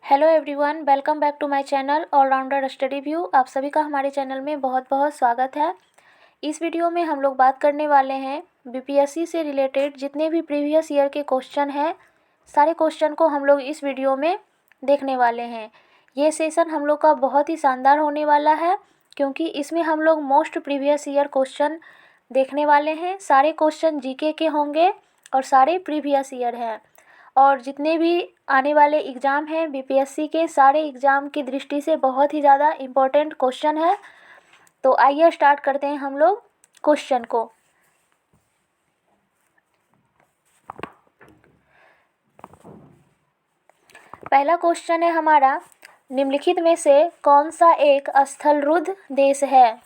Hello everyone, welcome back to my channel allrounder study view. आप सभी का हमारे चैनल में बहुत बहुत स्वागत है। इस वीडियो में हम लोग बात करने वाले हैं बीपीएससी से रिलेटेड जितने भी प्रीवियस ईयर के क्वेश्चन हैं, सारे क्वेश्चन को हम लोग इस वीडियो में देखने वाले हैं। ये सेशन हम लोग का बहुत ही शानदार होने वाला है क्योंकि इसमें हम लोग मोस्ट प्रीवियस ईयर क्वेश्चन देखने वाले हैं। सारे क्वेश्चन जीके के होंगे और सारे प्रीवियस ईयर हैं और जितने भी आने वाले एग्ज़ाम हैं बीपीएससी के, सारे एग्ज़ाम की दृष्टि से बहुत ही ज़्यादा इम्पोर्टेंट क्वेश्चन है। तो आइए स्टार्ट करते हैं हम लोग क्वेश्चन को। पहला क्वेश्चन है हमारा, निम्नलिखित में से कौन सा एक स्थलरुद्ध देश है?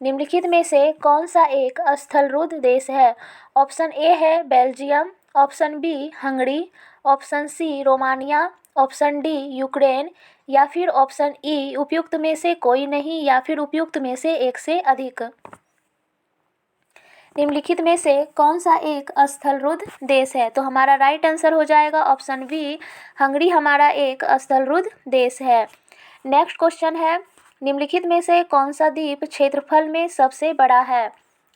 निम्नलिखित में से कौन सा एक स्थलरुद्ध देश है? ऑप्शन ए है Belgium, option B Hungary, option C Romania, option D Ukraine या फिर ऑप्शन ई उपयुक्त में से कोई नहीं या फिर उपयुक्त में से एक से अधिक। निम्नलिखित में से कौन सा एक स्थलरुद्ध देश है? तो हमारा राइट आंसर हो जाएगा ऑप्शन बी, हंगरी हमारा एक स्थलरुद्ध देश है। नेक्स्ट क्वेश्चन है, निम्नलिखित में से कौन सा द्वीप क्षेत्रफल में सबसे बड़ा है?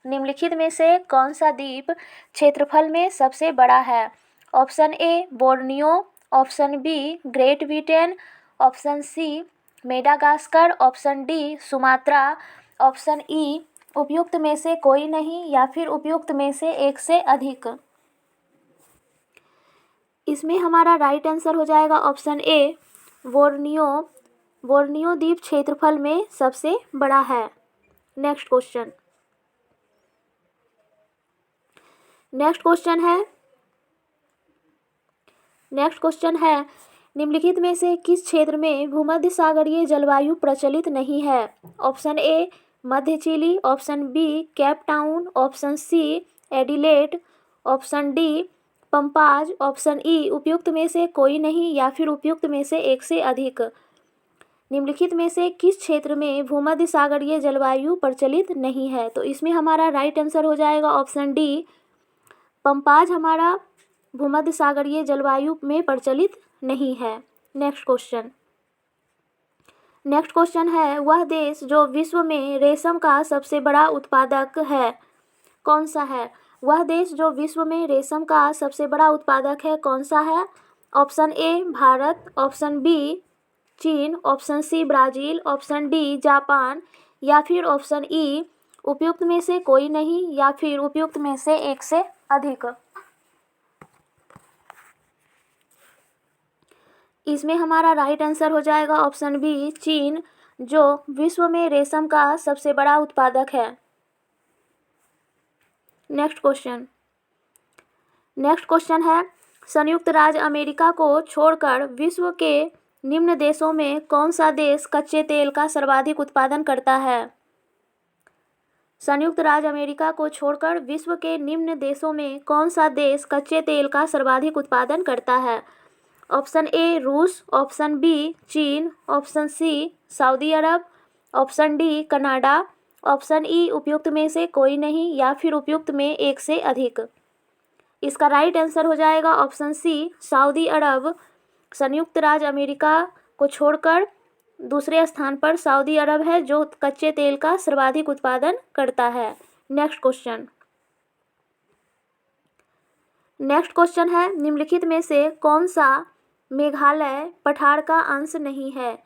निम्नलिखित में से कौन सा द्वीप क्षेत्रफल में सबसे बड़ा है? Option A Borneo, option B Great Britain, option C Madagascar, option D Sumatra, option E उपयुक्त में से कोई नहीं या फिर उपयुक्त में से एक से अधिक। इसमें हमारा राइट आंसर हो जाएगा ऑप्शन ए बोर्नियो। बोर्नियो द्वीप क्षेत्रफल में सबसे बड़ा है। नेक्स्ट क्वेश्चन है निम्नलिखित में से किस क्षेत्र में भूमध्य सागरीय जलवायु प्रचलित नहीं है? ऑप्शन ए मध्य Chile, option B Cape Town, option C Adelaide, option D Pampas, option E उपयुक्त में से कोई नहीं या फिर उपयुक्त में से एक से अधिक। निम्नलिखित में से किस क्षेत्र में भूमध्य सागरीय जलवायु प्रचलित नहीं है? तो इसमें हमारा राइट आंसर हो जाएगा ऑप्शन डी, पंपाज हमारा भूमध्य सागरीय जलवायु में प्रचलित नहीं है। नेक्स्ट क्वेश्चन है, वह देश जो विश्व में रेशम का सबसे बड़ा उत्पादक है कौन सा है? वह देश जो विश्व में रेशम का सबसे बड़ा उत्पादक है कौन सा है? Option A Bharat, option B चीन, option C Brazil, option D Japan या फिर ऑप्शन ई उपयुक्त में से कोई नहीं या फिर उपयुक्त में से एक से अधिक। इसमें हमारा राइट आंसर हो जाएगा ऑप्शन बी चीन, जो विश्व में रेशम का सबसे बड़ा उत्पादक है। नेक्स्ट क्वेश्चन है, संयुक्त राज्य अमेरिका को छोड़कर विश्व के निम्न देशों में कौन सा देश कच्चे तेल का सर्वाधिक उत्पादन करता है? संयुक्त राज्य अमेरिका को छोड़कर विश्व के निम्न देशों में कौन सा देश कच्चे तेल का सर्वाधिक उत्पादन करता है? ऑप्शन ए रूस, ऑप्शन बी चीन, ऑप्शन सी सऊदी अरब, option D Canada, option E उपयुक्त में से कोई नहीं या फिर उपयुक्त में एक से अधिक। इसका राइट आंसर हो जाएगा ऑप्शन सी सऊदी अरब। संयुक्त राज्य अमेरिका को छोड़कर दूसरे स्थान पर सऊदी अरब है जो कच्चे तेल का सर्वाधिक उत्पादन करता है। नेक्स्ट क्वेश्चन है, निम्नलिखित में से कौन सा मेघालय पठार का अंश नहीं है?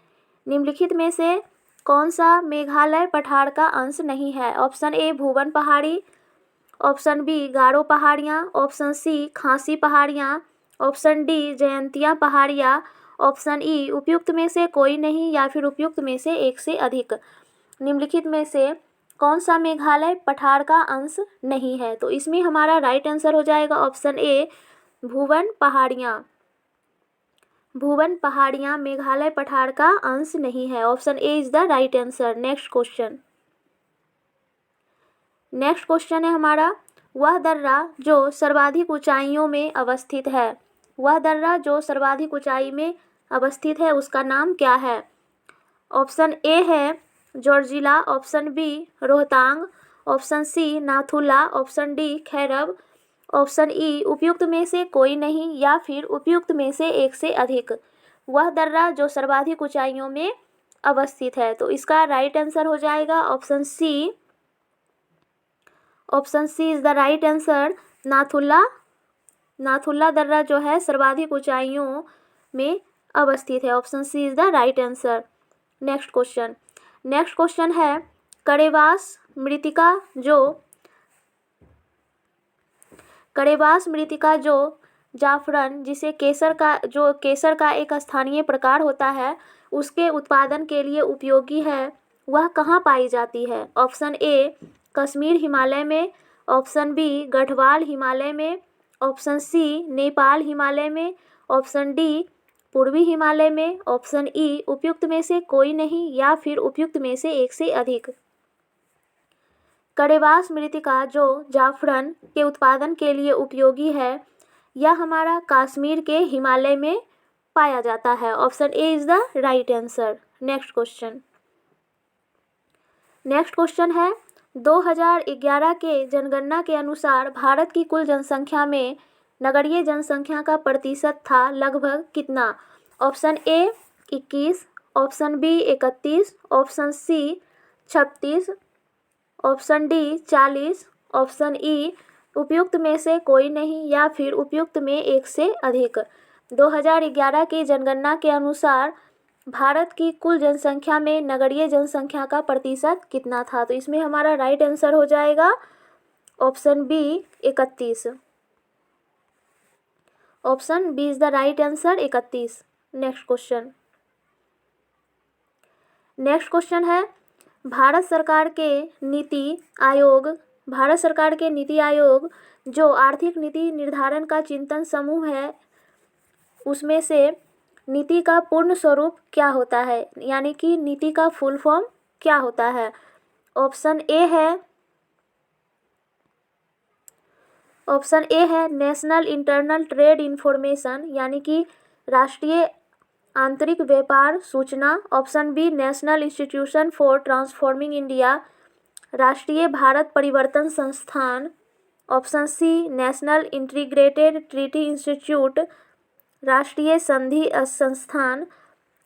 निम्नलिखित में से कौन सा मेघालय पठार का अंश नहीं है? ऑप्शन ए भुवन पहाड़ी, ऑप्शन बी गारो पहाड़ियाँ, ऑप्शन सी खासी पहाड़ियाँ, ऑप्शन डी जयंतिया पहाड़ियाँ, ऑप्शन ई उपयुक्त में से कोई नहीं या फिर उपयुक्त में से एक से अधिक। निम्नलिखित में से कौन सा मेघालय पठार का अंश नहीं है? तो इसमें हमारा राइट आंसर हो जाएगा ऑप्शन ए भुवन पहाड़ियाँ। भुवन पहाड़ियाँ मेघालय पठार का अंश नहीं है। Option A is the right answer. Next question है हमारा, वह दर्रा जो सर्वाधिक ऊंचाइयों में अवस्थित है, वह दर्रा जो सर्वाधिक ऊंचाई में अवस्थित है उसका नाम क्या है? ऑप्शन ए है Zojila, option B Rohtang, option C Nathula, option D खैरब, ऑप्शन ई उपयुक्त में से कोई नहीं या फिर उपयुक्त में से एक से अधिक। वह दर्रा जो सर्वाधिक ऊंचाइयों में अवस्थित है। तो इसका राइट आंसर हो जाएगा option C. Option C is the right answer. Nathula दर्रा जो है सर्वाधिक ऊंचाइयों में अवस्थित है। Option C is the right answer. Next question है कड़ेबास मृतिका जो जाफरन केसर का एक स्थानीय प्रकार होता है, उसके उत्पादन के लिए उपयोगी है, वह कहाँ पाई जाती है? ऑप्शन ए कश्मीर हिमालय में, ऑप्शन बी गढ़वाल हिमालय में, ऑप्शन सी नेपाल हिमालय में, ऑप्शन डी पूर्वी हिमालय में, ऑप्शन ई उपयुक्त में से कोई नहीं या फिर उपयुक्त में से एक से अधिक। कड़ेबास मृतिका जो जाफरन के उत्पादन के लिए उपयोगी है, यह हमारा कश्मीर के हिमालय में पाया जाता है। Option A is the right answer. Next question है 2011 के जनगणना के अनुसार भारत की कुल जनसंख्या में नगरीय जनसंख्या का प्रतिशत था लगभग कितना? Option A 21, option B 31, option C 36, option D 40, option E उपयुक्त में से कोई नहीं या फिर उपयुक्त में एक से अधिक। 2011 की जनगणना के अनुसार भारत की कुल जनसंख्या में नगरीय जनसंख्या का प्रतिशत कितना था? तो इसमें हमारा राइट आंसर हो जाएगा option B 31। Option B is the right answer 31। Next question है भारत सरकार के नीति आयोग जो आर्थिक नीति निर्धारण का चिंतन समूह है, उसमें से नीति का पूर्ण स्वरूप क्या होता है, यानी कि नीति का फुल फॉर्म क्या होता है? ऑप्शन ए है नेशनल इंटरनल ट्रेड इंफॉर्मेशन, यानी कि राष्ट्रीय आंतरिक व्यापार सूचना। Option B National Institution for Transforming India, राष्ट्रीय भारत परिवर्तन संस्थान। Option C National Integrated Treaty Institute, राष्ट्रीय संधि संस्थान।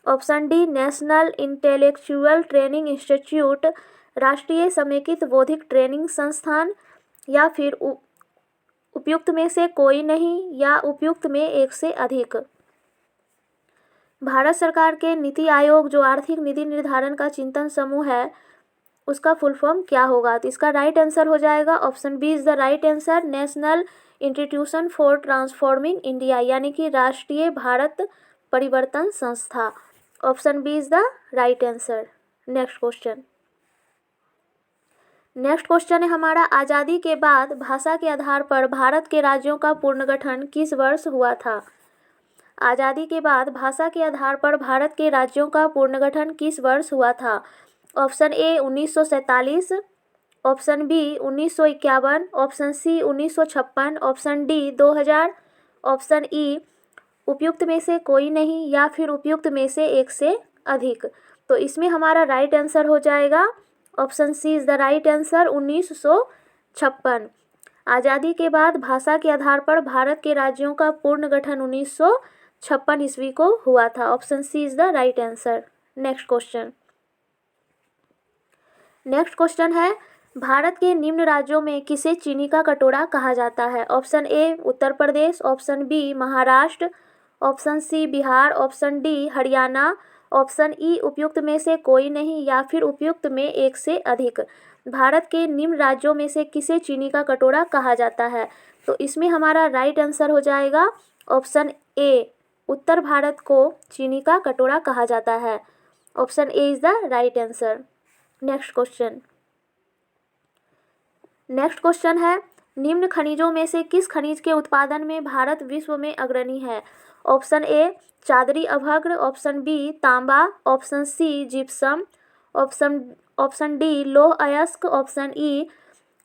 Option D National Intellectual Training Institute, राष्ट्रीय समेकित बौद्धिक ट्रेनिंग संस्थान, या फिर उपयुक्त में से कोई नहीं या उपयुक्त में एक से अधिक। भारत सरकार के नीति आयोग जो आर्थिक नीति निर्धारण का चिंतन समूह है, उसका फुल फॉर्म क्या होगा? तो इसका राइट आंसर हो जाएगा option B is the right answer National Institution for Transforming India, यानी कि राष्ट्रीय भारत परिवर्तन संस्था। Option B is the right answer. Next question है हमारा आज़ादी के बाद भाषा के आधार पर भारत के राज्यों का पुनर्गठन किस वर्ष हुआ था? आज़ादी के बाद भाषा के आधार पर भारत के राज्यों का पुनर्गठन किस वर्ष हुआ था? Option A 1947, option B 1951, option C 1956, option D 2000, option E उपयुक्त में से कोई नहीं या फिर उपयुक्त में से एक से अधिक। तो इसमें हमारा राइट आंसर हो जाएगा option C is the right answer 1956। आज़ादी के बाद भाषा के आधार पर भारत के राज्यों का पूर्ण गठन 1956 ईस्वी को हुआ था। Option C is the right answer. Next question है भारत के निम्न राज्यों में किसे चीनी का कटोरा कहा जाता है? Option A Uttar Pradesh, option B Maharashtra, option C Bihar, option D Haryana, option E उपयुक्त में से कोई नहीं या फिर उपयुक्त में एक से अधिक। भारत के निम्न राज्यों में से किसे चीनी का कटोरा कहा जाता है? तो इसमें हमारा राइट आंसर हो जाएगा ऑप्शन ए, उत्तर भारत को चीनी का कटोरा कहा जाता है। Option A is the right answer. Next question है निम्न खनिजों में से किस खनिज के उत्पादन में भारत विश्व में अग्रणी है? ऑप्शन ए चादरी अभ्रक, ऑप्शन बी तांबा, option C gypsum, option D लौह अयस्क, ऑप्शन ई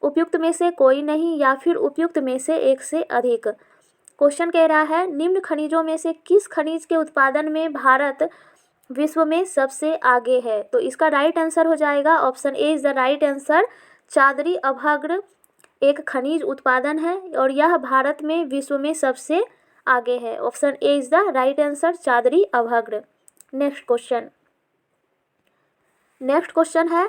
उपयुक्त में से कोई नहीं या फिर उपयुक्त में से एक से अधिक। क्वेश्चन कह रहा है निम्न खनिजों में से किस खनिज के उत्पादन में भारत विश्व में सबसे आगे है? तो इसका राइट आंसर हो जाएगा option A is the right answer. चादरी अभ्रक एक खनिज उत्पादन है और यह भारत में विश्व में सबसे आगे है। Option A is the right answer, चादरी अभद्र। नेक्स्ट क्वेश्चन है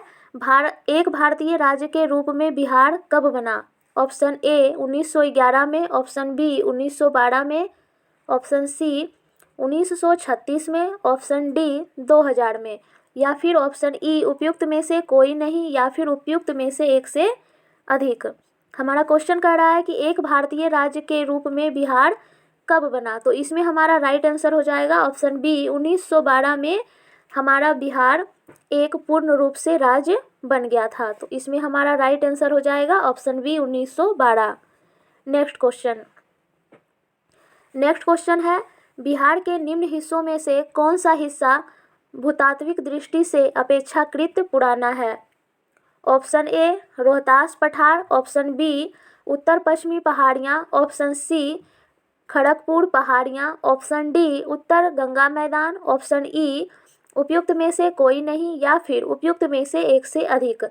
एक भारतीय राज्य के रूप में बिहार कब बना? ऑप्शन ए 1911 में, ऑप्शन बी 1912 में, ऑप्शन सी 1936 में, ऑप्शन डी 2000 में, या फिर ऑप्शन ई उपयुक्त में से कोई नहीं, या फिर उपयुक्त में से एक से अधिक। हमारा क्वेश्चन कह रहा है कि एक भारतीय राज्य के रूप में बिहार कब बना? तो इसमें हमारा राइट आंसर हो जाएगा ऑप्शन बी 1912 में हमारा बिहार एक पूर्ण रूप से राज्य बन गया था। तो इसमें हमारा राइट आंसर हो जाएगा ऑप्शन बी 1912। नेक्स्ट क्वेश्चन है बिहार के निम्न हिस्सों में से कौन सा हिस्सा भूतात्विक दृष्टि से अपेक्षाकृत पुराना है? ऑप्शन ए रोहतास पठार, ऑप्शन बी उत्तर पश्चिमी पहाड़ियाँ, ऑप्शन सी खड़गपुर पहाड़ियाँ, ऑप्शन डी उत्तर गंगा मैदान, ऑप्शन ई उपयुक्त में से कोई नहीं, या फिर उपयुक्त में से एक से अधिक।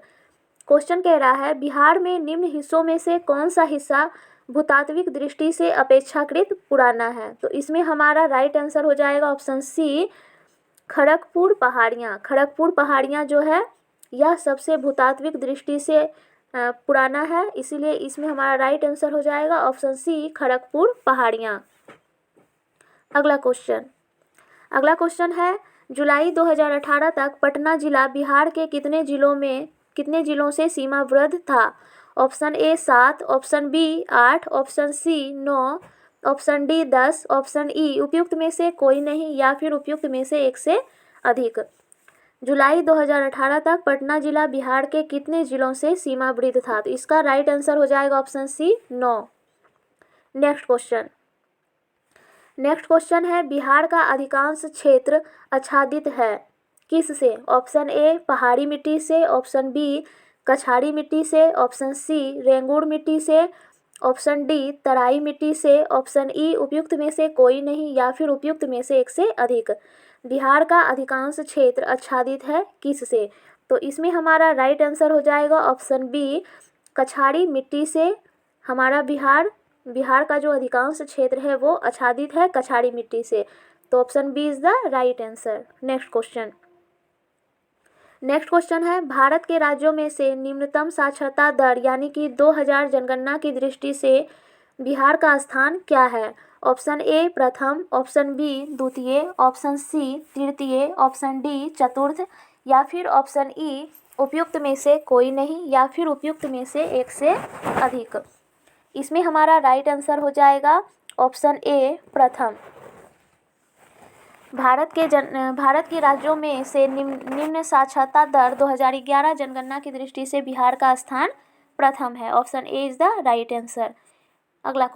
क्वेश्चन कह रहा है बिहार में निम्न हिस्सों में से कौन सा हिस्सा भूतात्विक दृष्टि से अपेक्षाकृत पुराना है? तो इसमें हमारा राइट आंसर हो जाएगा ऑप्शन सी खड़गपुर पहाड़ियाँ। खड़गपुर पहाड़ियाँ जो है यह सबसे भूतात्विक दृष्टि से पुराना है, इसीलिए इसमें हमारा राइट आंसर हो जाएगा ऑप्शन सी खड़गपुर पहाड़ियाँ। अगला क्वेश्चन है जुलाई 2018 तक पटना जिला बिहार के कितने जिलों से सीमाबद्ध था? Option A 7, option B 8, option C 9, option D 10, option E उपयुक्त में से कोई नहीं, या फिर उपयुक्त में से एक से अधिक। जुलाई 2018 तक पटना जिला बिहार के कितने जिलों से सीमाबद्ध था? तो इसका राइट आंसर हो जाएगा ऑप्शन सी 9। नेक्स्ट क्वेश्चन है बिहार का अधिकांश क्षेत्र आच्छादित है किससे? ऑप्शन ए पहाड़ी मिट्टी से, ऑप्शन बी कछाड़ी मिट्टी से, ऑप्शन सी रेंगुड़ मिट्टी से, ऑप्शन डी तराई मिट्टी से, ऑप्शन ई उपयुक्त में से कोई नहीं, या फिर उपयुक्त में से एक से अधिक। बिहार का अधिकांश क्षेत्र आच्छादित है किससे? तो इसमें हमारा राइट आंसर हो जाएगा ऑप्शन बी कछाड़ी मिट्टी से। हमारा बिहार का जो अधिकांश क्षेत्र है वो आच्छादित है कछाड़ी मिट्टी से। तो option B is the right answer. Next question है भारत के राज्यों में से निम्नतम साक्षरता दर यानी कि 2000 जनगणना की दृष्टि से बिहार का स्थान क्या है? ऑप्शन ए प्रथम, ऑप्शन बी द्वितीय, ऑप्शन सी तृतीय, ऑप्शन डी चतुर्थ, या फिर ऑप्शन ई उपयुक्त में से कोई नहीं, या फिर उपयुक्त में से एक से अधिक। इसमें हमारा राइट आंसर हो जाएगा ऑप्शन ए प्रथम। भारत के राज्यों में से निम्न साक्षरता दर 2011 जनगणना की दृष्टि से बिहार का स्थान प्रथम है। Option A is the right answer. अगला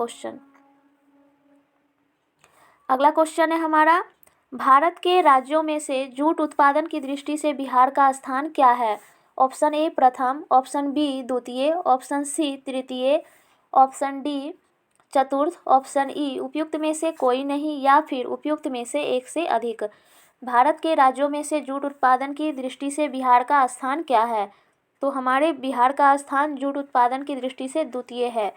क्वेश्चन है हमारा भारत के राज्यों में से जूट उत्पादन की दृष्टि से बिहार का स्थान क्या है? ऑप्शन ए प्रथम, ऑप्शन बी द्वितीय, ऑप्शन सी तृतीय, ऑप्शन डी चतुर्थ, ऑप्शन ई उपयुक्त में से कोई नहीं, या फिर उपयुक्त में से एक से अधिक। भारत के राज्यों में से जूट उत्पादन की दृष्टि से बिहार का स्थान क्या है? तो हमारे बिहार का स्थान जूट उत्पादन की दृष्टि से द्वितीय है।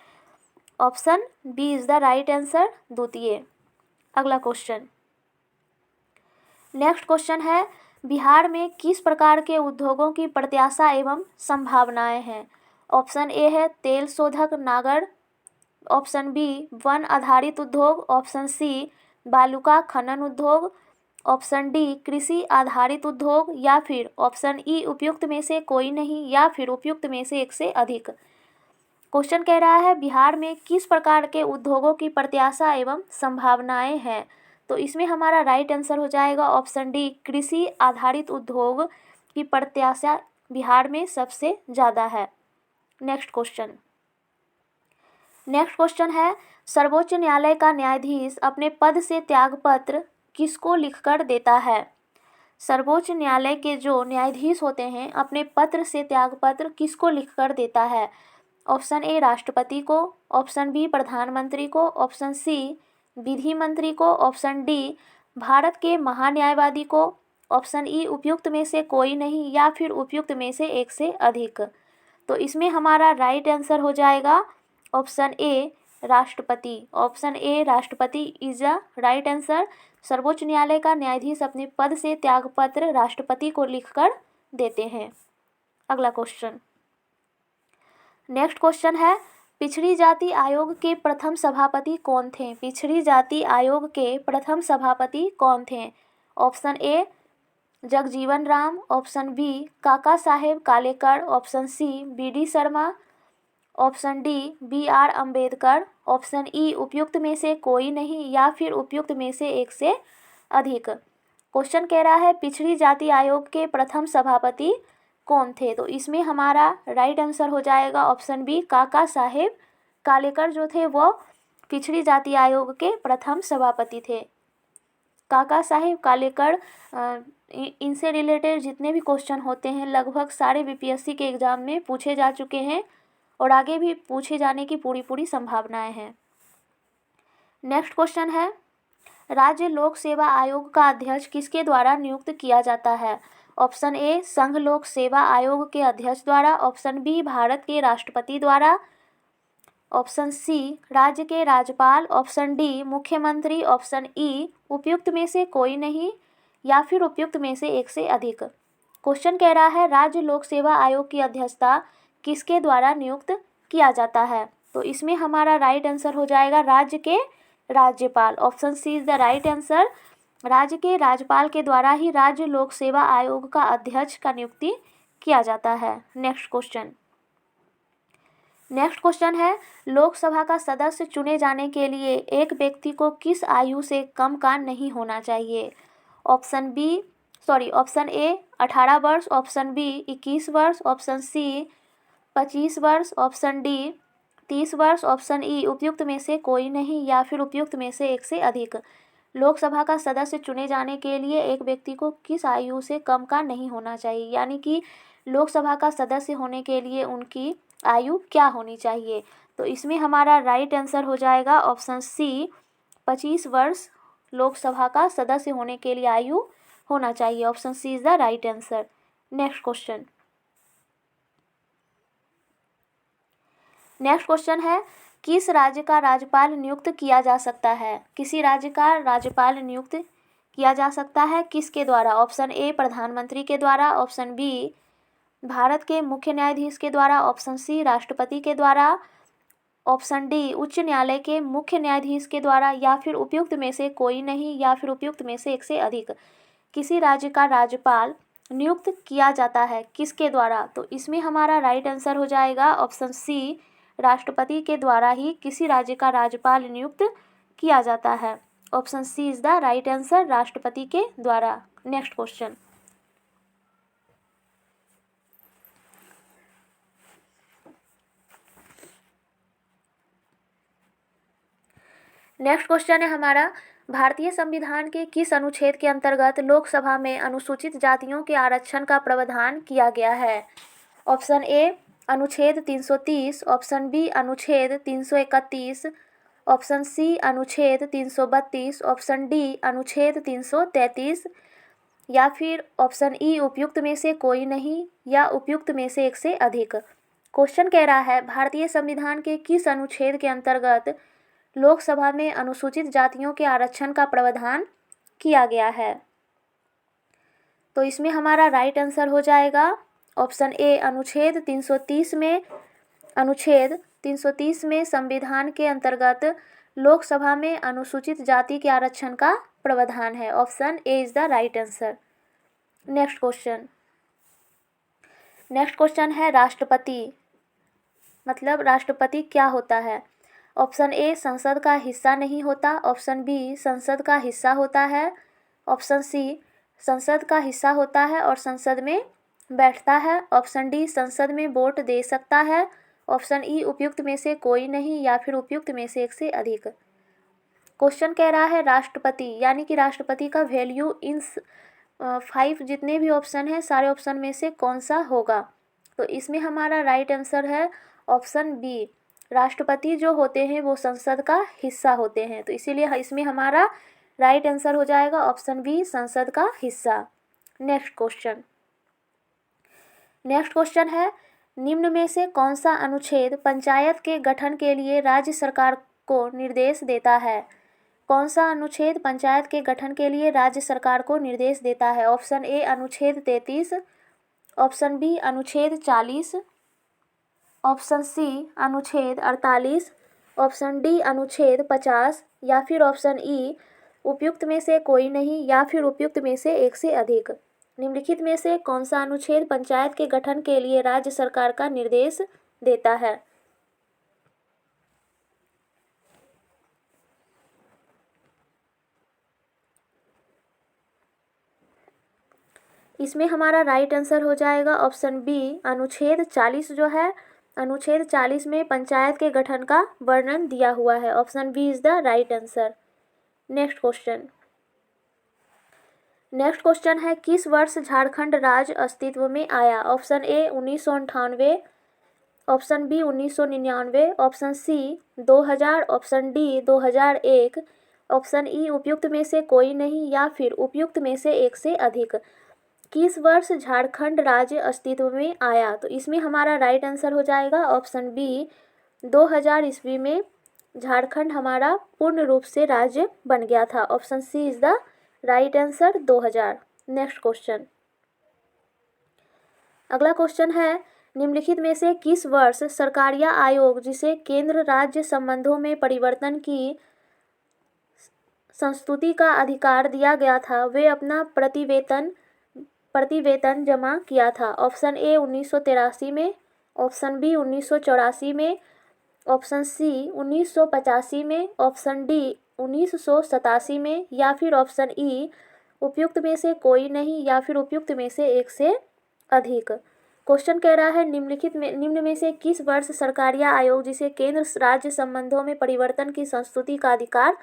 Option B is the right answer, द्वितीय। अगला नेक्स्ट क्वेश्चन है बिहार में किस प्रकार के उद्योगों की प्रत्याशा एवं संभावनाएं हैं? ऑप्शन ए है तेल शोधक नागर, ऑप्शन बी वन आधारित उद्योग, ऑप्शन सी बालू का खनन उद्योग, ऑप्शन डी कृषि आधारित उद्योग, या फिर ऑप्शन ई उपयुक्त में से कोई नहीं, या फिर उपयुक्त में से एक से अधिक। क्वेश्चन कह रहा है बिहार में किस प्रकार के उद्योगों की प्रत्याशा एवं संभावनाएं हैं? तो इसमें हमारा राइट आंसर हो जाएगा ऑप्शन डी कृषि आधारित उद्योग की प्रत्याशा बिहार में सबसे ज़्यादा है। नेक्स्ट क्वेश्चन है सर्वोच्च न्यायालय का न्यायाधीश अपने पद से त्यागपत्र किसको लिखकर देता है? सर्वोच्च न्यायालय के जो न्यायाधीश होते हैं अपने पत्र से त्यागपत्र किसको लिखकर देता है? ऑप्शन ए राष्ट्रपति को, ऑप्शन बी प्रधानमंत्री को, ऑप्शन सी विधि मंत्री को, ऑप्शन डी भारत के महान्यायवादी को, ऑप्शन ई उपयुक्त में से कोई नहीं, या फिर उपयुक्त में से एक से अधिक। तो इसमें हमारा राइट आंसर हो जाएगा ऑप्शन ए राष्ट्रपति। ऑप्शन ए राष्ट्रपति इज द राइट आंसर। सर्वोच्च न्यायालय का न्यायाधीश अपने पद से त्यागपत्र राष्ट्रपति को लिखकर देते हैं। अगला क्वेश्चन, नेक्स्ट क्वेश्चन है, पिछड़ी जाति आयोग के प्रथम सभापति कौन थे? पिछड़ी जाति आयोग के प्रथम सभापति कौन थे? Option A Jagjivan Ram, option B Kaka Saheb Kalekar, option C B D. Sharma, option D B R. Ambedkar, option E उपयुक्त में से कोई नहीं या फिर उपयुक्त में से एक से अधिक। क्वेश्चन कह रहा है पिछड़ी जाति आयोग के प्रथम सभापति कौन थे? तो इसमें हमारा राइट आंसर हो जाएगा ऑप्शन बी काका साहेब कालेकर जो थे वो पिछड़ी जाति आयोग के प्रथम सभापति थे। काका साहेब कालेकर इनसे रिलेटेड जितने भी क्वेश्चन होते हैं लगभग सारे बीपीएससी के एग्जाम में पूछे जा चुके हैं और आगे भी पूछे जाने की पूरी संभावनाएं हैं। नेक्स्ट क्वेश्चन है, राज्य लोक सेवा आयोग का अध्यक्ष किसके द्वारा नियुक्त किया जाता है? ऑप्शन ए संघ लोक सेवा आयोग के अध्यक्ष द्वारा, ऑप्शन बी भारत के राष्ट्रपति द्वारा, ऑप्शन सी राज्य के राज्यपाल, ऑप्शन डी मुख्यमंत्री, ऑप्शन ई उपयुक्त में से कोई नहीं या फिर उपयुक्त में से एक से अधिक। क्वेश्चन कह रहा है राज्य लोक सेवा आयोग की अध्यक्षता किसके द्वारा नियुक्त किया जाता है? तो इसमें हमारा राइट आंसर हो जाएगा राज्य के राज्यपाल। Option C is the right answer. राज्य के राज्यपाल के द्वारा ही राज्य लोक सेवा आयोग का अध्यक्ष का नियुक्ति किया जाता है। नेक्स्ट क्वेश्चन है, लोकसभा का सदस्य चुने जाने के लिए एक व्यक्ति को किस आयु से कम का नहीं होना चाहिए? ऑप्शन ए 18 वर्ष, ऑप्शन बी 21 वर्ष, ऑप्शन सी 25 वर्ष, ऑप्शन डी 30 वर्ष, ऑप्शन ई उपयुक्त में से कोई नहीं या फिर उपयुक्त में से एक से अधिक। लोकसभा का सदस्य चुने जाने के लिए एक व्यक्ति को किस आयु से कम का नहीं होना चाहिए, यानी कि लोकसभा का सदस्य होने के लिए उनकी आयु क्या होनी चाहिए? तो इसमें हमारा राइट आंसर हो जाएगा ऑप्शन सी 25 वर्ष लोकसभा का सदस्य होने के लिए आयु होना चाहिए। Option C is the right answer. Next question है, किस राज्य का राज्यपाल नियुक्त किया जा सकता है? किसी राज्य का राज्यपाल नियुक्त किया जा सकता है किसके द्वारा? ऑप्शन ए प्रधानमंत्री के द्वारा, ऑप्शन बी भारत के मुख्य न्यायाधीश के द्वारा, ऑप्शन सी राष्ट्रपति के द्वारा, ऑप्शन डी उच्च न्यायालय के मुख्य न्यायाधीश के द्वारा या फिर उपयुक्त में से कोई नहीं या फिर उपयुक्त में से एक से अधिक। किसी राज्य का राज्यपाल नियुक्त किया जाता है किसके द्वारा? तो इसमें हमारा राइट आंसर हो जाएगा ऑप्शन सी राष्ट्रपति के द्वारा ही किसी राज्य का राज्यपाल नियुक्त किया जाता है। Option C is the right answer, राष्ट्रपति के द्वारा। नेक्स्ट क्वेश्चन है हमारा, भारतीय संविधान के किस अनुच्छेद के अंतर्गत लोकसभा में अनुसूचित जातियों के आरक्षण का प्रावधान किया गया है? ऑप्शन ए अनुच्छेद 330, ऑप्शन बी अनुच्छेद 331, ऑप्शन सी अनुच्छेद 332, ऑप्शन डी अनुच्छेद 333 या फिर ऑप्शन ई उपयुक्त में से कोई नहीं या उपयुक्त में से एक से अधिक। क्वेश्चन कह रहा है भारतीय संविधान के किस अनुच्छेद के अंतर्गत लोकसभा में अनुसूचित जातियों के आरक्षण का प्रावधान किया गया है? तो इसमें हमारा राइट आंसर हो जाएगा ऑप्शन ए अनुच्छेद 330 में संविधान के अंतर्गत लोकसभा में अनुसूचित जाति के आरक्षण का प्रावधान है। Option A is the right answer. Next question है राष्ट्रपति, मतलब राष्ट्रपति क्या होता है? ऑप्शन ए संसद का हिस्सा नहीं होता, ऑप्शन बी संसद का हिस्सा होता है, ऑप्शन सी संसद का हिस्सा होता है और संसद में बैठता है, ऑप्शन डी संसद में वोट दे सकता है, ऑप्शन ई उपयुक्त में से कोई नहीं या फिर उपयुक्त में से एक से अधिक। क्वेश्चन कह रहा है राष्ट्रपति, यानी कि राष्ट्रपति का वैल्यू इन 5 जितने भी ऑप्शन हैं सारे ऑप्शन में से कौन सा होगा? तो इसमें हमारा राइट आंसर है ऑप्शन बी, राष्ट्रपति जो होते हैं वो संसद का हिस्सा होते हैं। तो इसीलिए इसमें हमारा राइट आंसर हो जाएगा ऑप्शन बी संसद का हिस्सा। नेक्स्ट क्वेश्चन है निम्न में से कौन सा अनुच्छेद पंचायत के गठन के लिए राज्य सरकार को निर्देश देता है? कौन सा अनुच्छेद पंचायत के गठन के लिए राज्य सरकार को निर्देश देता है? ऑप्शन ए अनुच्छेद 33, ऑप्शन बी अनुच्छेद 40, ऑप्शन सी अनुच्छेद 48, ऑप्शन डी अनुच्छेद 50 या फिर ऑप्शन ई उपयुक्त में से कोई नहीं या फिर उपयुक्त में से एक से अधिक। निम्नलिखित में से कौन सा अनुच्छेद पंचायत के गठन के लिए राज्य सरकार का निर्देश देता है? इसमें हमारा राइट आंसर हो जाएगा ऑप्शन बी अनुच्छेद 40 जो है, अनुच्छेद 40 में पंचायत के गठन का वर्णन दिया हुआ है। Option B is the right answer. Next question है किस वर्ष झारखंड राज्य अस्तित्व में आया? Option A 1998, option B 1999, option C 2000, option D 2001, option E उपयुक्त में से कोई नहीं या फिर उपयुक्त में से एक से अधिक। किस वर्ष झारखंड राज्य अस्तित्व में आया? तो इसमें हमारा राइट आंसर हो जाएगा ऑप्शन बी 2000 ईस्वी में झारखंड हमारा पूर्ण रूप से राज्य बन गया था। Option C is the right answer 2000। Next question, अगला क्वेश्चन है निम्नलिखित में से किस वर्ष सरकारिया आयोग जिसे केंद्र राज्य संबंधों में परिवर्तन की संस्तुति का अधिकार दिया गया था वे अपना प्रतिवेतन जमा किया था? ऑप्शन ए 1983 में, ऑप्शन बी 1984 में, ऑप्शन सी 1985 में, ऑप्शन डी 1987 में या फिर ऑप्शन ई उपयुक्त में से कोई नहीं या फिर उपयुक्त में से एक से अधिक। क्वेश्चन कह रहा है निम्न में से किस वर्ष सरकारिया आयोग जिसे केंद्र राज्य संबंधों में परिवर्तन की संस्तुति का अधिकार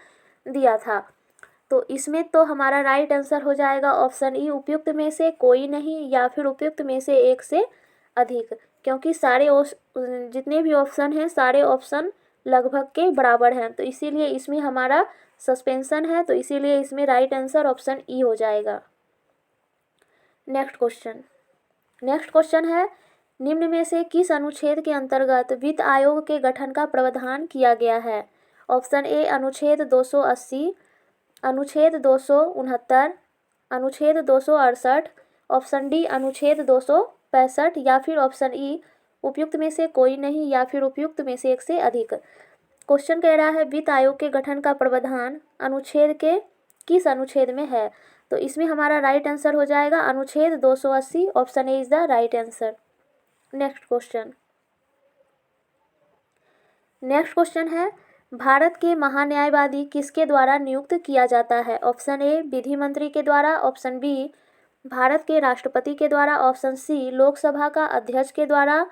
दिया था? तो इसमें तो हमारा राइट आंसर हो जाएगा ऑप्शन ई उपयुक्त में से कोई नहीं या फिर उपयुक्त में से एक से अधिक, क्योंकि सारे जितने भी ऑप्शन हैं सारे ऑप्शन लगभग के बराबर हैं, तो इसीलिए इसमें हमारा सस्पेंशन है, तो इसीलिए इसमें राइट आंसर ऑप्शन ई हो जाएगा। नेक्स्ट क्वेश्चन है निम्न में से किस अनुच्छेद के अंतर्गत वित्त आयोग के गठन का प्रावधान किया गया है? ऑप्शन ए अनुच्छेद 280, अनुच्छेद 269, अनुच्छेद 268, ऑप्शन डी अनुच्छेद 265 या फिर ऑप्शन ई उपयुक्त में से कोई नहीं या फिर उपयुक्त में से एक से अधिक। क्वेश्चन कह रहा है वित्त आयोग के गठन का प्रावधान अनुच्छेद के किस अनुच्छेद में है? तो इसमें हमारा राइट आंसर हो जाएगा अनुच्छेद 280। Option A is the right answer. Next question है भारत के महान्यायवादी किसके द्वारा नियुक्त किया जाता है? ऑप्शन ए विधि मंत्री के द्वारा, ऑप्शन बी भारत के राष्ट्रपति के द्वारा, ऑप्शन सी लोकसभा का अध्यक्ष के द्वारा,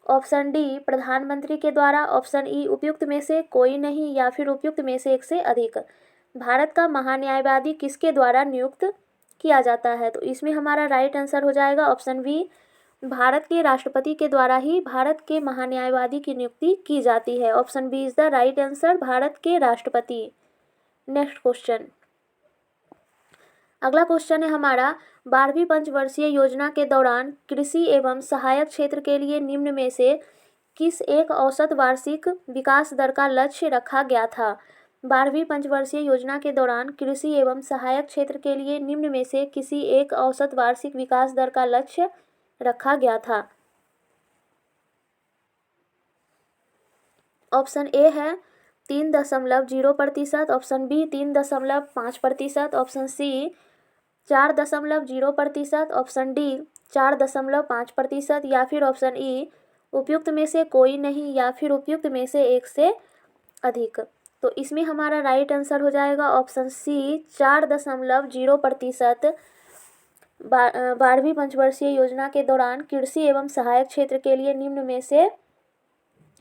ऑप्शन डी प्रधानमंत्री के द्वारा, ऑप्शन ई उपयुक्त में से कोई नहीं या फिर उपयुक्त में से एक से अधिक। भारत का महान्यायवादी किसके द्वारा नियुक्त किया जाता है? तो इसमें हमारा राइट आंसर हो जाएगा ऑप्शन बी भारत के राष्ट्रपति के द्वारा ही भारत के महान्यायवादी की नियुक्ति की जाती है। Option B is the right answer, Bharat के राष्ट्रपति। नेक्स्ट क्वेश्चन, अगला क्वेश्चन है हमारा 12वीं पंचवर्षीय योजना के दौरान कृषि एवं सहायक क्षेत्र के लिए निम्न में से किस एक औसत वार्षिक विकास दर का लक्ष्य रखा गया था? 12वीं पंचवर्षीय योजना के दौरान कृषि एवं सहायक क्षेत्र के लिए निम्न में से किसी एक औसत वार्षिक विकास दर का लक्ष्य रखा गया था? ऑप्शन ए है 3.0%, option B 3.5%, option C 4.0%, option D 4.5% या फिर ऑप्शन ई उपयुक्त में से कोई नहीं या फिर उपयुक्त में से एक से अधिक। तो इसमें हमारा राइट आंसर हो जाएगा ऑप्शन सी 4.0%। 12वीं पंचवर्षीय योजना के दौरान कृषि एवं सहायक क्षेत्र के लिए निम्न में से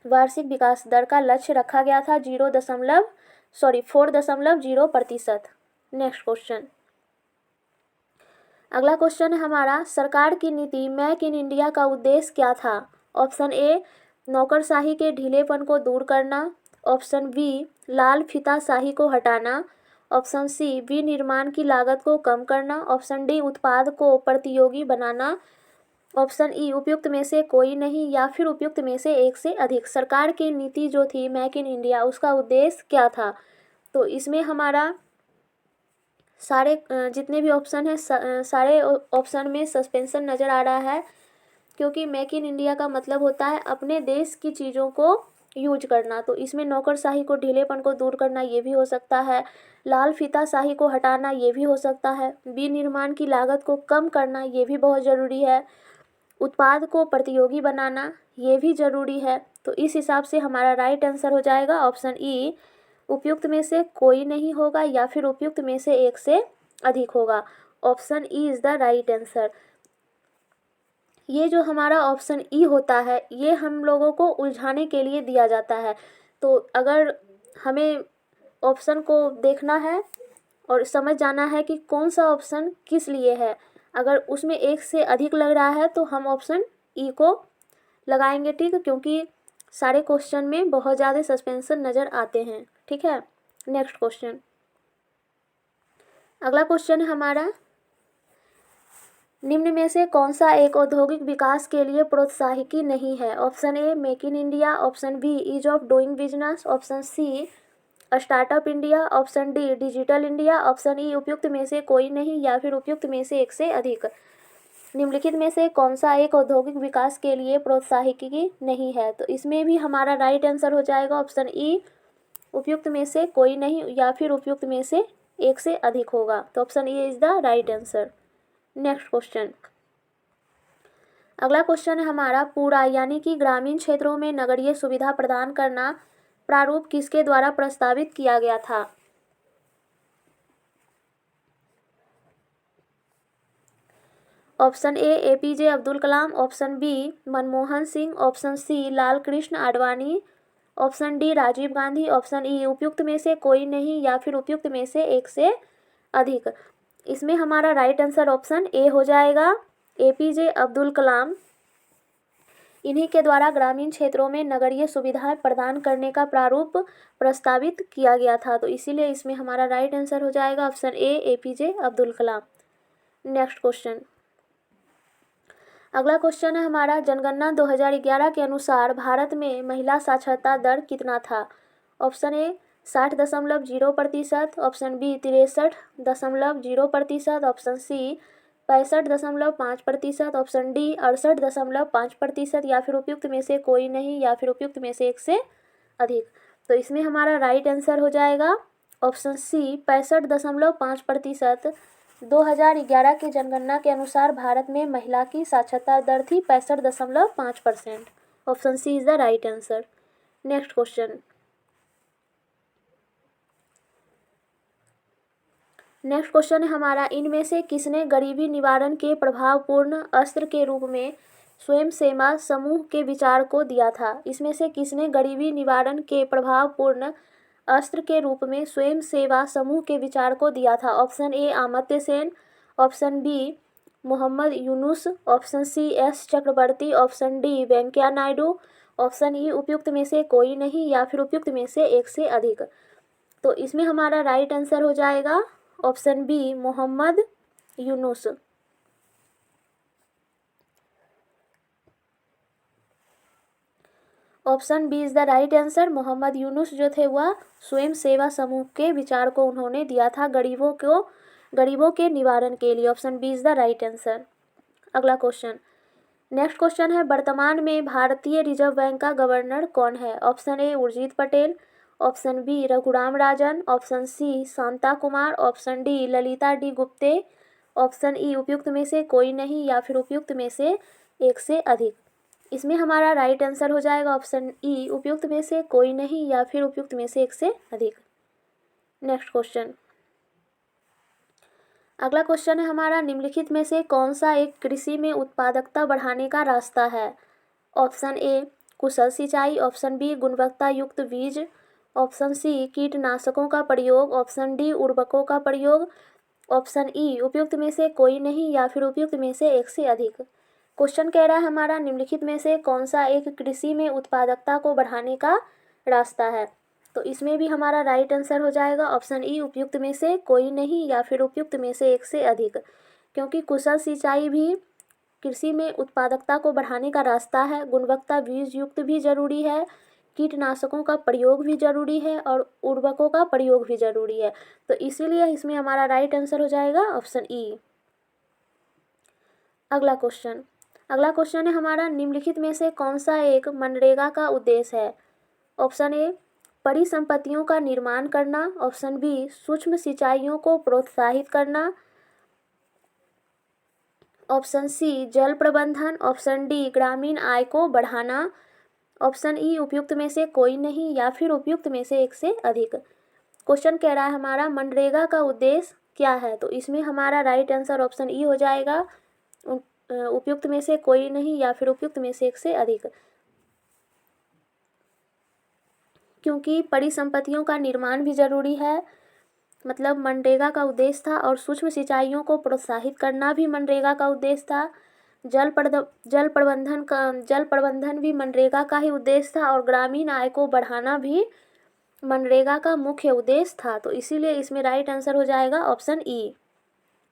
वार्षिक विकास दर का लक्ष्य रखा गया था 4.0%। नेक्स्ट क्वेश्चन, अगला क्वेश्चन है हमारा सरकार की नीति मेक इन इंडिया का उद्देश्य क्या था? ऑप्शन ए नौकरशाही के ढीलेपन को दूर करना, ऑप्शन बी लाल फीताशाही को हटाना, ऑप्शन सी विनिर्माण की लागत को कम करना, ऑप्शन डी उत्पाद को प्रतियोगी बनाना, ऑप्शन ई उपयुक्त में से कोई नहीं या फिर उपयुक्त में से एक से अधिक। सरकार की नीति जो थी मेक इन इंडिया, उसका उद्देश्य क्या था? तो इसमें हमारा सारे जितने भी ऑप्शन हैं सारे ऑप्शन में सस्पेंशन नज़र आ रहा है, क्योंकि मेक इन इंडिया का मतलब होता है अपने देश की चीज़ों को यूज करना। तो इसमें नौकरशाही को, ढीलेपन को दूर करना ये भी हो सकता है, लाल फीताशाही को हटाना ये भी हो सकता है, विनिर्माण की लागत को कम करना ये भी बहुत ज़रूरी है, उत्पाद को प्रतियोगी बनाना ये भी ज़रूरी है। तो इस हिसाब से हमारा राइट आंसर हो जाएगा ऑप्शन ई, उपयुक्त में से कोई नहीं होगा या फिर उपयुक्त में से एक से अधिक होगा। Option E is the right answer. ये जो हमारा ऑप्शन ई होता है ये हम लोगों को उलझाने के लिए दिया जाता है। तो अगर हमें ऑप्शन को देखना है और समझ जाना है कि कौन सा ऑप्शन किस लिए है, अगर उसमें एक से अधिक लग रहा है तो हम ऑप्शन ई को लगाएंगे, ठीक है, क्योंकि सारे क्वेश्चन में बहुत ज़्यादा सस्पेंशन नज़र आते हैं। ठीक है, नेक्स्ट क्वेश्चन। अगला क्वेश्चन है हमारा, निम्न में से कौन सा एक औद्योगिक विकास के लिए प्रोत्साहकी नहीं है? Option A Make in India, option B Ease of Doing Business, option C Startup India, option D Digital India, option E उपयुक्त में से कोई नहीं या फिर उपयुक्त में से एक से अधिक। निम्नलिखित में से कौन सा एक औद्योगिक विकास के लिए प्रोत्साहकी नहीं है? तो इसमें भी हमारा राइट आंसर हो जाएगा ऑप्शन ई, उपयुक्त में से कोई नहीं या फिर उपयुक्त में से एक से अधिक होगा। तो option E is the right answer. Next question. अगला क्वेश्चन है हमारा, पूरा यानी कि ग्रामीण क्षेत्रों में नगरीय सुविधा प्रदान करना प्रारूप किसके द्वारा प्रस्तावित किया गया था? Option A APJ Abdul Kalam, option B Manmohan Singh, option C Lal Krishna Advani, option D Rajiv Gandhi, option E उपयुक्त में से कोई नहीं या फिर उपयुक्त में से एक से अधिक। इसमें हमारा राइट आंसर ऑप्शन ए हो जाएगा, एपीजे अब्दुल कलाम। इन्हीं के द्वारा ग्रामीण क्षेत्रों में नगरीय सुविधाएं प्रदान करने का प्रारूप प्रस्तावित किया गया था। तो इसीलिए इसमें हमारा राइट आंसर हो जाएगा option A, APJ Abdul Kalam. Next question. अगला क्वेश्चन है हमारा, जनगणना 2011 के अनुसार भारत में महिला साक्षरता दर कितना था? Option A 60.0%, option B 63.0%, option C 65.5%, option D 68.5% या फिर उपयुक्त में से कोई नहीं या फिर उपयुक्त में से एक से अधिक। तो इसमें हमारा राइट आंसर हो जाएगा ऑप्शन सी 65.5%। 2011 की जनगणना के अनुसार भारत में महिला की साक्षरता दर थी 65.5%। Option C is the right answer. Next question. Next question है हमारा, इनमें से किसने गरीबी निवारण के प्रभावपूर्ण अस्त्र के रूप में स्वयं सेवा समूह के विचार को दिया था? इसमें से किसने गरीबी निवारण के प्रभावपूर्ण अस्त्र के रूप में स्वयं सेवा समूह के विचार को दिया था? Option A Amartya Sen, option B Muhammad Yunus, option C S Chakravarty, option D Venkaiah Naidu, option E उपयुक्त में से कोई नहीं या फिर उपयुक्त में से एक से अधिक। तो इसमें हमारा राइट आंसर हो जाएगा option B Muhammad Yunus. Option B is the right answer. Muhammad Yunus जो थे वह स्वयं सेवा समूह के विचार को उन्होंने दिया था गरीबों के निवारण के लिए। Option B is the right answer. अगला क्वेश्चन। नेक्स्ट क्वेश्चन है, वर्तमान में भारतीय रिजर्व बैंक का गवर्नर कौन है? Option A Urjit Patel, option B Raghuram Rajan, option C Shanta Kumar, option D Lalitha D Gupte, option E उपयुक्त में से कोई नहीं या फिर उपयुक्त में से एक से अधिक। इसमें हमारा राइट आंसर हो जाएगा ऑप्शन ई, उपयुक्त में से कोई नहीं या फिर उपयुक्त में से एक से अधिक। Next question. अगला क्वेश्चन है हमारा, निम्नलिखित में से कौन सा एक कृषि में उत्पादकता बढ़ाने का रास्ता है? ऑप्शन ए कुशल सिंचाई, ऑप्शन बी गुणवत्ता युक्त बीज, ऑप्शन सी कीटनाशकों का प्रयोग, ऑप्शन डी उर्वरकों का प्रयोग, ऑप्शन ई उपयुक्त में से कोई नहीं या फिर उपयुक्त में से एक से अधिक। क्वेश्चन कह रहा है हमारा, निम्नलिखित में से कौन सा एक कृषि में उत्पादकता को बढ़ाने का रास्ता है? तो इसमें भी हमारा राइट आंसर हो जाएगा ऑप्शन ई, उपयुक्त में से कोई नहीं या फिर उपयुक्त में से एक से अधिक, क्योंकि कुशल सिंचाई भी कृषि में उत्पादकता को बढ़ाने का रास्ता है। गुणवत्ता बीज युक्त भी जरूरी है, कीटनाशकों का प्रयोग भी जरूरी है और उर्वरकों का प्रयोग भी जरूरी है। तो इसीलिए इसमें हमारा राइट आंसर हो जाएगा ऑप्शन ई। अगला क्वेश्चन है हमारा, निम्नलिखित में से कौन सा एक मनरेगा का उद्देश्य है? ऑप्शन ए परिसंपत्तियों का निर्माण करना, ऑप्शन बी सूक्ष्म सिंचाइयों को प्रोत्साहित करना, ऑप्शन सी जल प्रबंधन, ऑप्शन डी ग्रामीण आय को बढ़ाना, ऑप्शन ई उपयुक्त में से कोई नहीं या फिर उपयुक्त में से एक से अधिक। क्वेश्चन कह रहा है हमारा मनरेगा का उद्देश्य क्या है? तो इसमें हमारा राइट आंसर ऑप्शन ई हो जाएगा, उपयुक्त में से कोई नहीं या फिर उपयुक्त में से एक से अधिक। क्योंकि परिसंपत्तियों का निर्माण भी जरूरी है, मतलब मनरेगा का उद्देश्य था, और सूक्ष्म सिंचाइयों को प्रोत्साहित करना भी मनरेगा का उद्देश्य था। जल प्रबंधन भी मनरेगा का ही उद्देश्य था और ग्रामीण आय को बढ़ाना भी मनरेगा का मुख्य उद्देश्य था। तो इसीलिए इसमें राइट आंसर हो जाएगा ऑप्शन ई।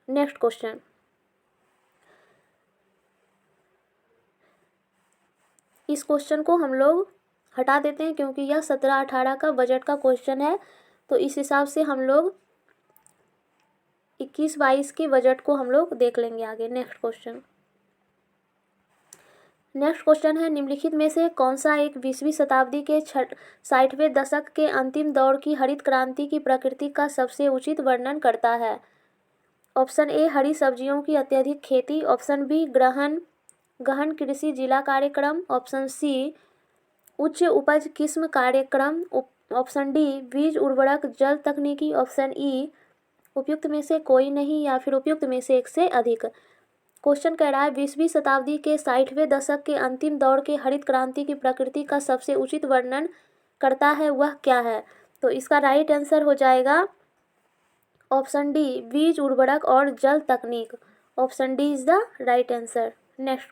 नेक्स्ट क्वेश्चन, इस क्वेश्चन को हम लोग हटा देते हैं क्योंकि यह 17-18 का बजट का क्वेश्चन है। तो इस हिसाब से हम लोग 21-22 के बजट को हम लोग देख लेंगे आगे। नेक्स्ट क्वेश्चन है, निम्नलिखित में से कौन सा एक 20वीं शताब्दी के 60वें दशक के अंतिम दौर की हरित क्रांति की प्रकृति का सबसे उचित वर्णन करता है? ऑप्शन ए हरी सब्जियों की अत्यधिक खेती, ऑप्शन बी गहन कृषि जिला कार्यक्रम, ऑप्शन सी उच्च उपज किस्म कार्यक्रम, ऑप्शन डी बीज उर्वरक जल तकनीकी, ऑप्शन ई उपयुक्त में से कोई नहीं या फिर उपयुक्त में से एक से अधिक। क्वेश्चन कह रहा है 20वीं शताब्दी के 60वें दशक के अंतिम दौर के हरित क्रांति की प्रकृति का सबसे उचित वर्णन करता है, वह क्या है? तो इसका राइट आंसर हो जाएगा ऑप्शन डी बीज उर्वरक और जल तकनीक। Option D is the right answer. Next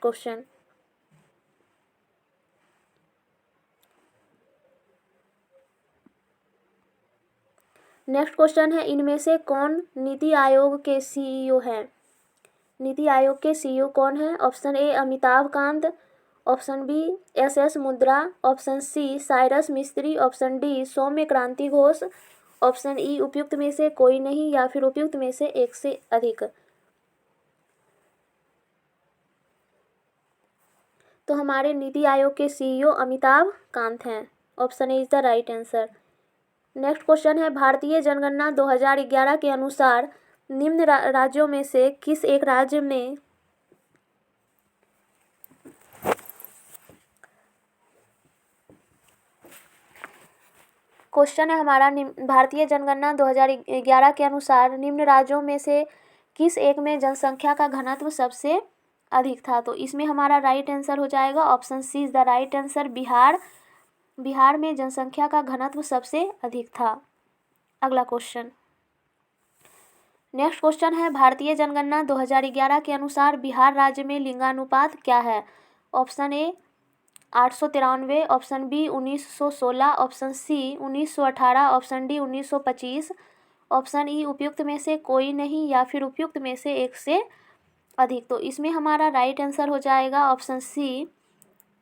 question है, इनमें से कौन नीति आयोग के सीईओ हैं? नीति आयोग के सीईओ कौन है? Option A Amitabh Kant, option B S Mudra, option C Cyrus Mistry, option D Saumya Kranti Ghosh, option E उपयुक्त में से कोई नहीं या फिर उपयुक्त में से एक से अधिक। तो हमारे नीति आयोग के सीईओ अमिताभ कांत हैं। Option A is the right answer. Next question है, भारतीय जनगणना 2011 के अनुसार निम्न राज्यों में से किस एक राज्य में क्वेश्चन है हमारा, भारतीय जनगणना 2011 के अनुसार निम्न राज्यों में से किस एक में जनसंख्या का घनत्व सबसे अधिक था? तो इसमें हमारा राइट आंसर हो जाएगा option C is the right answer, Bihar में जनसंख्या का घनत्व सबसे अधिक था। अगला नेक्स्ट क्वेश्चन है, भारतीय जनगणना 2011 के अनुसार बिहार राज्य में लिंगानुपात क्या है? Option A 893, option B 1916, option C 1918, option D 1925, option E उपयुक्त में से कोई नहीं या फिर उपयुक्त में से एक से अधिक। तो इसमें हमारा राइट आंसर हो जाएगा option C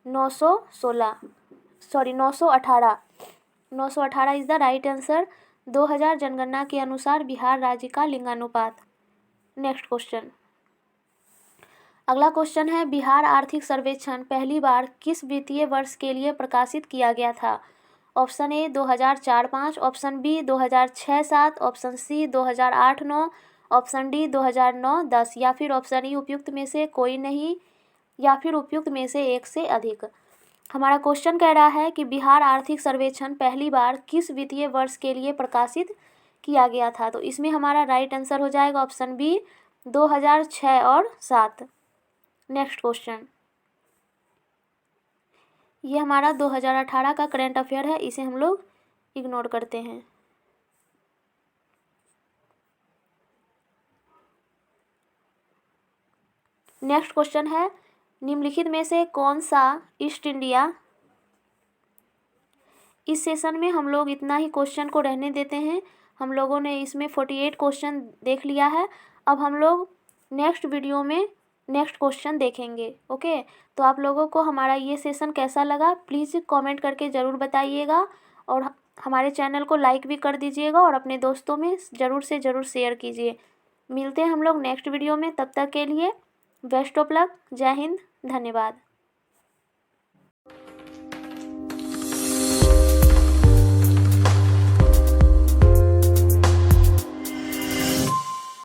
918 is the right answer. 2000 जनगणना के अनुसार बिहार राज्य का लिंगानुपात। नेक्स्ट अगला क्वेश्चन है, बिहार आर्थिक सर्वेक्षण पहली बार किस वित्तीय वर्ष के लिए प्रकाशित किया गया था? Option A 2004-05, option B 2006-07, option C 2008-09, option D 2009-10 या फिर ऑप्शन ई उपयुक्त में से कोई नहीं या फिर उपयुक्त में से एक से अधिक। हमारा क्वेश्चन कह रहा है कि बिहार आर्थिक सर्वेक्षण पहली बार किस वित्तीय वर्ष के लिए प्रकाशित किया गया था? तो इसमें हमारा राइट आंसर हो जाएगा ऑप्शन बी 2006 और 7। नेक्स्ट क्वेश्चन, ये हमारा 2018 का करंट अफेयर है, इसे हम लोग इग्नोर करते हैं। नेक्स्ट क्वेश्चन है, निम्नलिखित में से कौन सा ईस्ट इंडिया, इस सेशन में हम लोग इतना ही क्वेश्चन को रहने देते हैं। हम लोगों ने इसमें 48 क्वेश्चन देख लिया है। अब हम लोग नेक्स्ट वीडियो में नेक्स्ट क्वेश्चन देखेंगे। ओके, तो आप लोगों को हमारा ये सेशन कैसा लगा प्लीज़ कमेंट करके ज़रूर बताइएगा, और हमारे चैनल को लाइक भी कर दीजिएगा और अपने दोस्तों में ज़रूर से ज़रूर शेयर कीजिए। मिलते हैं हम लोग नेक्स्ट वीडियो में, तब तक के लिए बेस्ट ऑफ लक। जय हिंद, धन्यवाद।